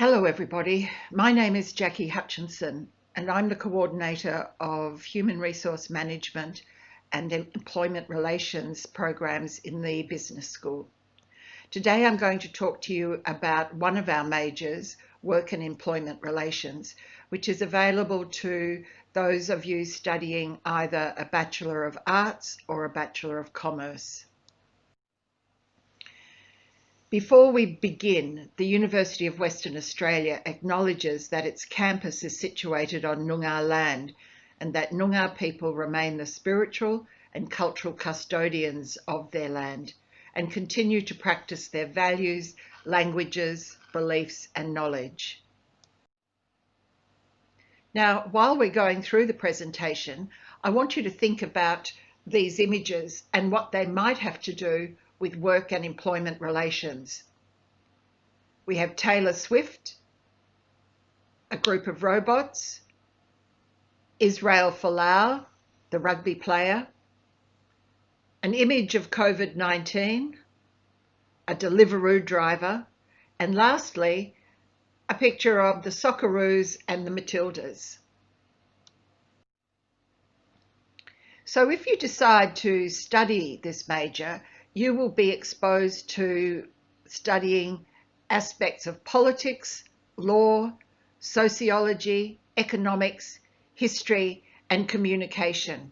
Hello everybody, my name is Jackie Hutchinson and I'm the coordinator of Human Resource Management and Employment Relations programs in the Business School. Today I'm going to talk to you about one of our majors, Work and Employment Relations, which is available to those of you studying either a Bachelor of Arts or a Bachelor of Commerce. Before we begin, the University of Western Australia acknowledges that its campus is situated on Noongar land and that Noongar people remain the spiritual and cultural custodians of their land and continue to practice their values, languages, beliefs and knowledge. Now, while we're going through the presentation, I want you to think about these images and what they might have to do with work and employment relations. We have Taylor Swift, a group of robots, Israel Folau, the rugby player, an image of COVID-19, a Deliveroo driver, and lastly, a picture of the Socceroos and the Matildas. So if you decide to study this major, you will be exposed to studying aspects of politics, law, sociology, economics, history, and communication.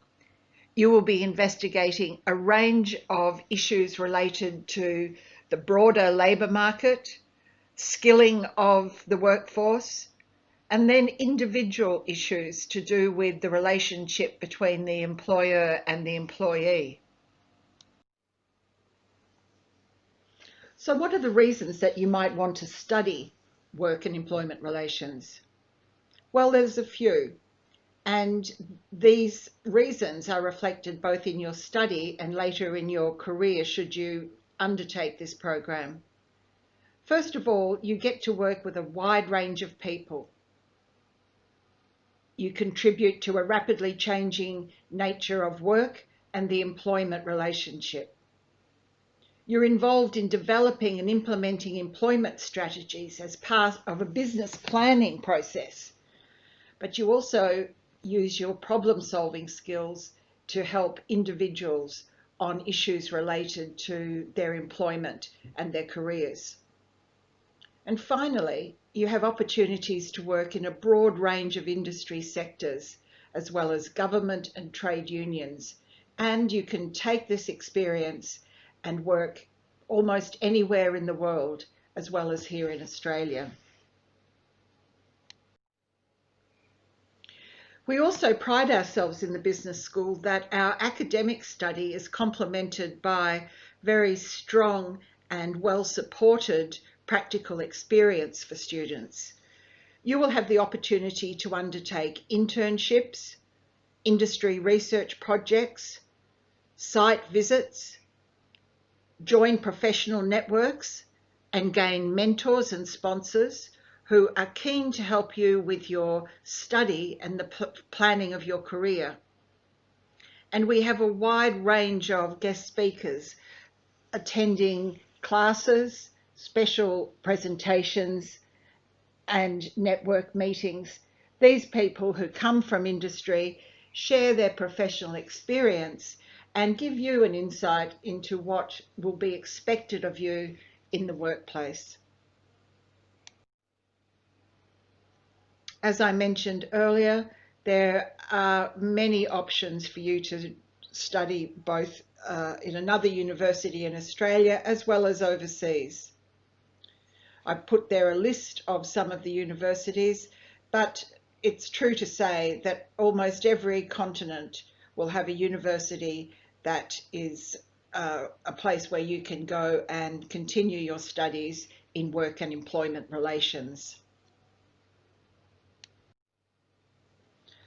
You will be investigating a range of issues related to the broader labour market, skilling of the workforce, and then individual issues to do with the relationship between the employer and the employee. So what are the reasons that you might want to study work and employment relations? Well, there's a few, and these reasons are reflected both in your study and later in your career should you undertake this program. First of all, you get to work with a wide range of people. You contribute to a rapidly changing nature of work and the employment relationship. You're involved in developing and implementing employment strategies as part of a business planning process, but you also use your problem-solving skills to help individuals on issues related to their employment and their careers. And finally, you have opportunities to work in a broad range of industry sectors, as well as government and trade unions, and you can take this experience and work almost anywhere in the world, as well as here in Australia. We also pride ourselves in the business school that our academic study is complemented by very strong and well-supported practical experience for students. You will have the opportunity to undertake internships, industry research projects, site visits, join professional networks, and gain mentors and sponsors who are keen to help you with your study and the planning of your career. And we have a wide range of guest speakers attending classes, special presentations, and network meetings. These people who come from industry share their professional experience and give you an insight into what will be expected of you in the workplace. As I mentioned earlier, there are many options for you to study both in another university in Australia as well as overseas. I've put there a list of some of the universities, but it's true to say that almost every continent will have a university that is a place where you can go and continue your studies in work and employment relations.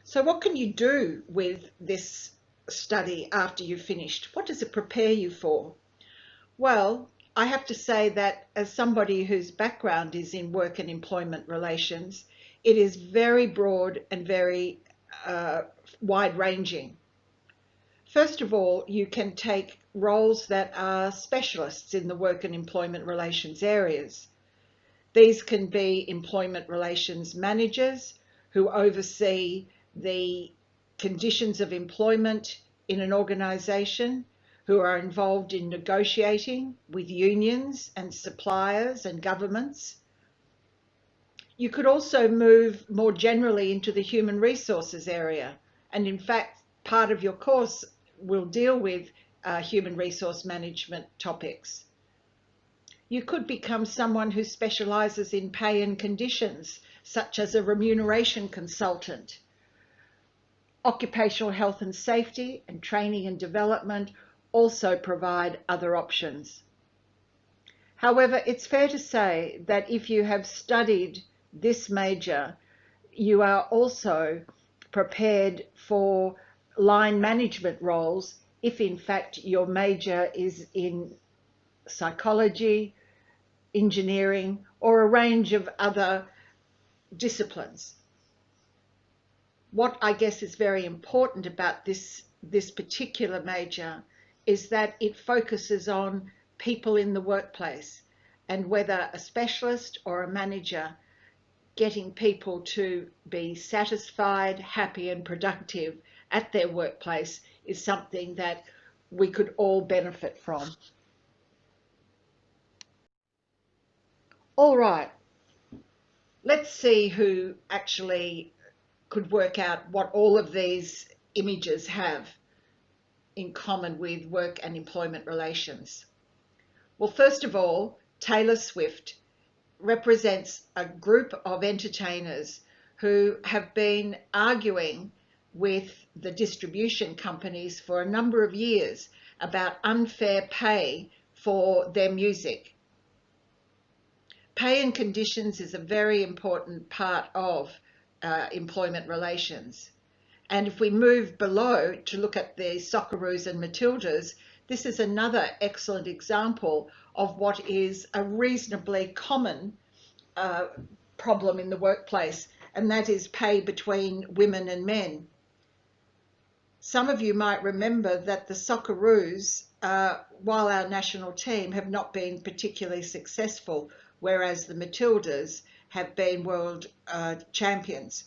So what can you do with this study after you've finished? What does it prepare you for? Well, I have to say that as somebody whose background is in work and employment relations, it is very broad and very wide-ranging. First of all, you can take roles that are specialists in the work and employment relations areas. These can be employment relations managers who oversee the conditions of employment in an organisation, who are involved in negotiating with unions and suppliers and governments. You could also move more generally into the human resources area, and in fact, part of your course will deal with human resource management topics. You could become someone who specialises in pay and conditions, such as a remuneration consultant. Occupational health and safety and training and development also provide other options. However, it's fair to say that if you have studied this major, you are also prepared for line management roles if in fact your major is in psychology, engineering, or a range of other disciplines. What I guess is very important about this particular major is that it focuses on people in the workplace, and whether a specialist or a manager, getting people to be satisfied, happy and productive at their workplace is something that we could all benefit from. All right, let's see who actually could work out what all of these images have in common with work and employment relations. Well, first of all, Taylor Swift represents a group of entertainers who have been arguing with the distribution companies for a number of years about unfair pay for their music. Pay and conditions is a very important part of employment relations. And if we move below to look at the Socceroos and Matildas, this is another excellent example of what is a reasonably common problem in the workplace, and that is pay between women and men. Some of you might remember that the Socceroos, while our national team, have not been particularly successful, whereas the Matildas have been world champions.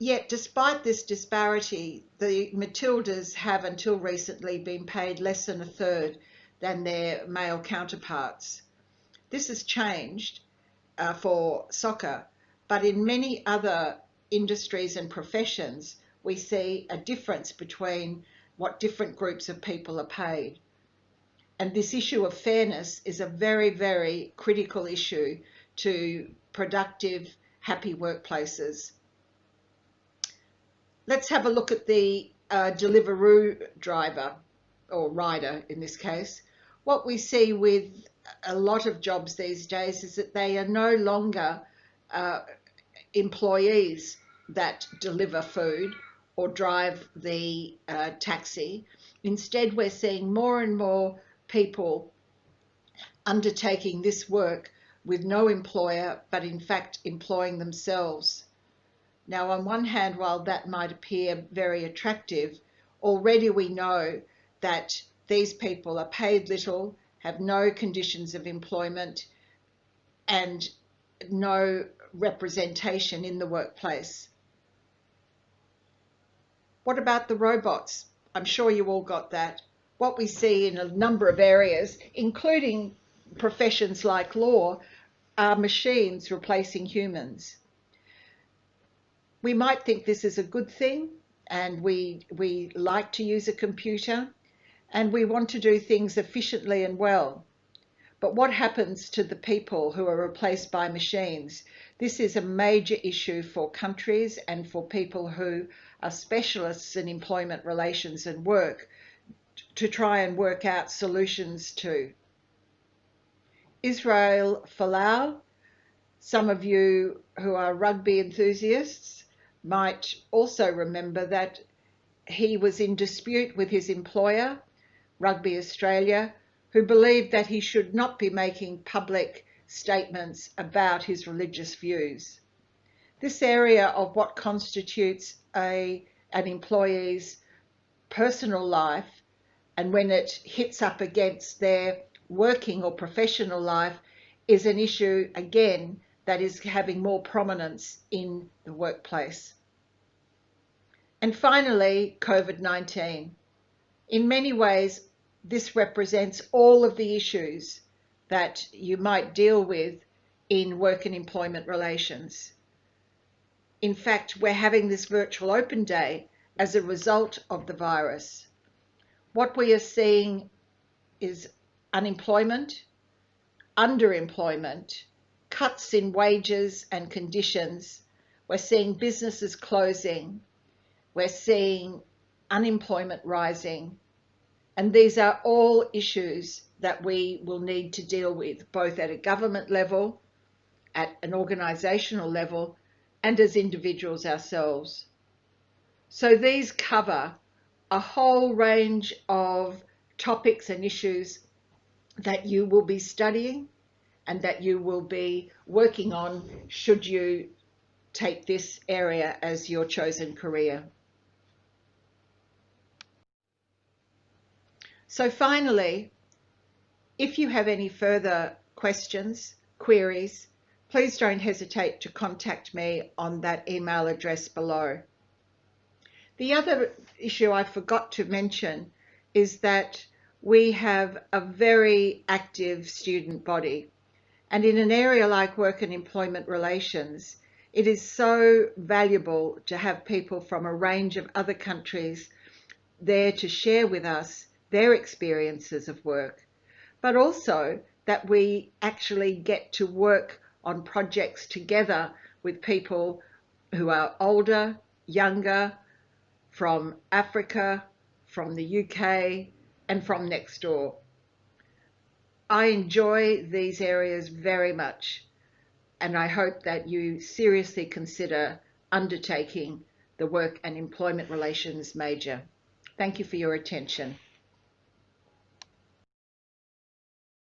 Yet, despite this disparity, the Matildas have until recently been paid less than a third than their male counterparts. This has changed for soccer, but in many other industries and professions, we see a difference between what different groups of people are paid. And this issue of fairness is a very, very critical issue to productive, happy workplaces. Let's have a look at the Deliveroo driver, or rider in this case. What we see with a lot of jobs these days is that they are no longer employees that deliver food or drive the taxi. Instead, we're seeing more and more people undertaking this work with no employer, but in fact employing themselves. Now, on one hand, while that might appear very attractive, already we know that these people are paid little, have no conditions of employment, and no representation in the workplace. What about the robots? I'm sure you all got that. What we see in a number of areas, including professions like law, are machines replacing humans. We might think this is a good thing, and we like to use a computer, and we want to do things efficiently and well. But what happens to the people who are replaced by machines? This is a major issue for countries and for people who are specialists in employment relations and work to try and work out solutions to. Israel Folau, some of you who are rugby enthusiasts might also remember that he was in dispute with his employer, Rugby Australia, who believed that he should not be making public statements about his religious views. This area of what constitutes an employee's personal life, and when it hits up against their working or professional life, is an issue, again, that is having more prominence in the workplace. And finally, COVID-19. In many ways, this represents all of the issues that you might deal with in work and employment relations. In fact, we're having this virtual open day as a result of the virus. What we are seeing is unemployment, underemployment, cuts in wages and conditions. We're seeing businesses closing. We're seeing unemployment rising. And these are all issues that we will need to deal with, both at a government level, at an organisational level, and as individuals ourselves. So these cover a whole range of topics and issues that you will be studying and that you will be working on should you take this area as your chosen career. So finally, if you have any further questions, queries, please don't hesitate to contact me on that email address below. The other issue I forgot to mention is that we have a very active student body. And in an area like work and employment relations, it is so valuable to have people from a range of other countries there to share with us their experiences of work, but also that we actually get to work on projects together with people who are older, younger, from Africa, from the UK, and from next door. I enjoy these areas very much, and I hope that you seriously consider undertaking the work and employment relations major. Thank you for your attention.